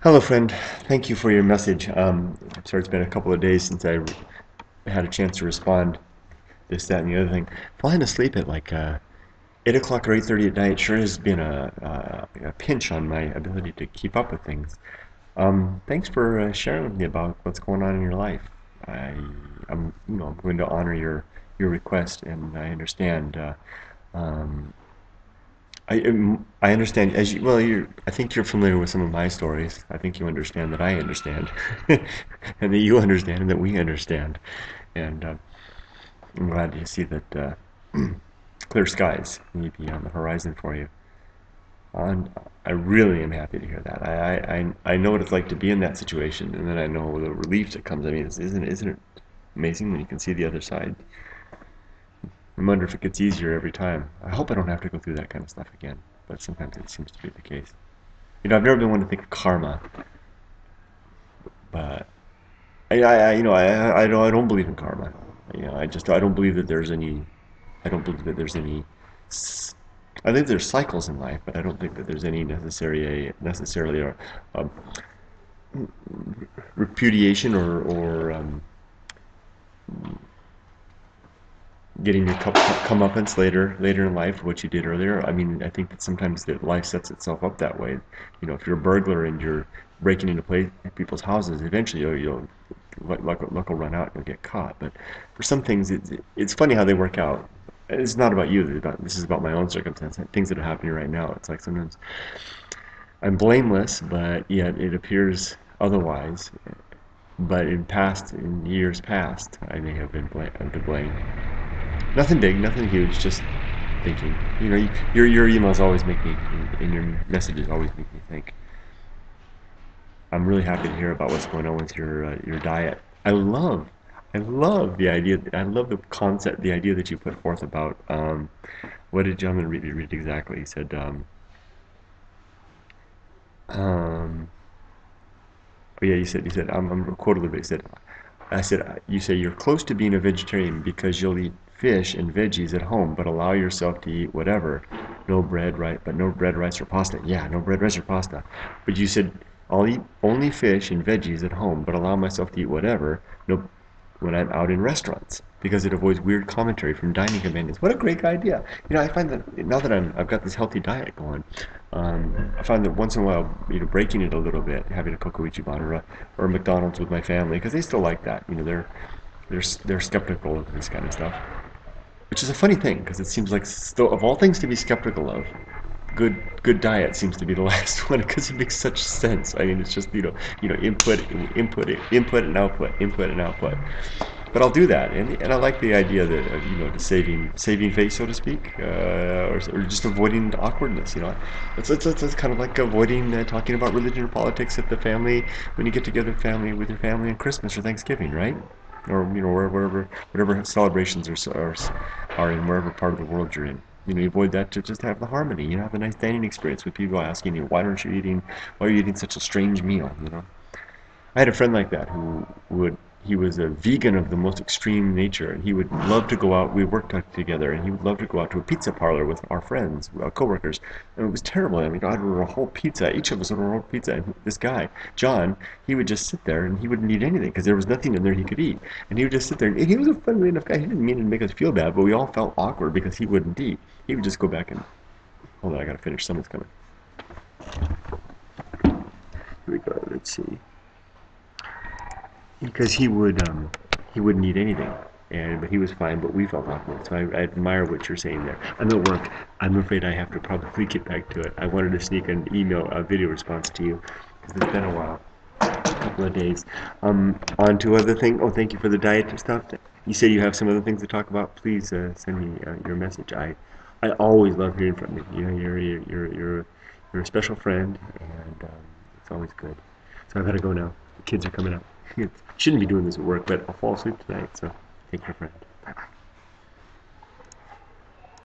Hello, friend. Thank you for your message. I'm sorry it's been a couple of days since I had a chance to respond. This, that, and the other thing. Falling asleep at like 8 o'clock or 8:30 at night sure has been a pinch on my ability to keep up with things. Thanks for sharing with me about what's going on in your life. I, I'm going to honor your request, and I understand. Um, I understand as you well. I think you're familiar with some of my stories. I think you understand that I understand, and that you understand, and that we understand. And I'm glad to see that clear skies may be on the horizon for you. And I really am happy to hear that. I know what it's like to be in that situation, and then I know the relief that comes. I mean, isn't it amazing when you can see the other side? I wonder if it gets easier every time. I hope I don't have to go through that kind of stuff again, but sometimes it seems to be the case. I've never been one to think of karma, but I don't believe in karma. I don't believe that there's any. I don't believe that there's any. I think there's cycles in life, but I don't think that there's any necessarily a repudiation or getting your comeuppance later in life for what you did earlier. I mean, I think that sometimes that life sets itself up that way. If you're a burglar and you're breaking into people's houses, eventually you'll luck will run out and you'll get caught. But for some things, it's funny how they work out. It's not about you. This is about my own circumstance, things that are happening right now. It's like sometimes I'm blameless, but yet it appears otherwise. But in years past, I may have been to blame. Nothing big, nothing huge, just thinking. Your emails always make me, and your messages always make me think. I'm really happy to hear about what's going on with your diet. I love the idea. I love the concept, the idea that you put forth about what did I'm going to read it exactly. He said, um, oh yeah, you said I'm quote a little bit. He said, I said, you say you're close to being a vegetarian because you'll eat fish and veggies at home, but allow yourself to eat whatever. No bread, right? But no bread, rice, or pasta. Yeah, no bread, rice, or pasta. But you said, I'll eat only fish and veggies at home, but allow myself to eat whatever. No, when I'm out in restaurants because it avoids weird commentary from dining companions. What a great idea! I find that now that I've got this healthy diet going, I find that once in a while, breaking it a little bit, having a Coco Ichiban or McDonald's with my family because they still like that. They're skeptical of this kind of stuff, which is a funny thing because it seems like still of all things to be skeptical of, good diet seems to be the last one because it makes such sense. I mean, it's just input and output. But I'll do that, and I like the idea that the saving face, so to speak, or just avoiding the awkwardness. It's kind of like avoiding talking about religion or politics at the family when you get together, family with your family on Christmas or Thanksgiving, right? Or wherever whatever celebrations are in wherever part of the world you're in. You avoid that to just have the harmony. Have a nice dining experience with people asking you, why are you eating such a strange meal? I had a friend like that he was a vegan of the most extreme nature, and he would love to go out. We worked together, and he would love to go out to a pizza parlor with our friends, our coworkers, and it was terrible. I mean, I'd order a whole pizza. Each of us would order a whole pizza, and this guy, John, he would just sit there, and he wouldn't eat anything because there was nothing in there he could eat, and he would just sit there. And he was a friendly enough guy. He didn't mean to make us feel bad, but we all felt awkward because he wouldn't eat. He would just go back and hold on. I gotta finish. Someone's coming. Here we go. Let's see. Because he wouldn't eat anything, but he was fine. But we felt awkward, so I admire what you're saying there. I'm at work. I'm afraid I have to probably get back to it. I wanted to sneak an a video response to you because it's been a while, a couple of days. On to other thing. Oh, thank you for the diet stuff. You say you have some other things to talk about. Please send me your message. I always love hearing from you. You're a special friend, and it's always good. So I gotta go now. The kids are coming up. Shouldn't be doing this at work, but I'll fall asleep tonight, so take care, friend. Bye-bye.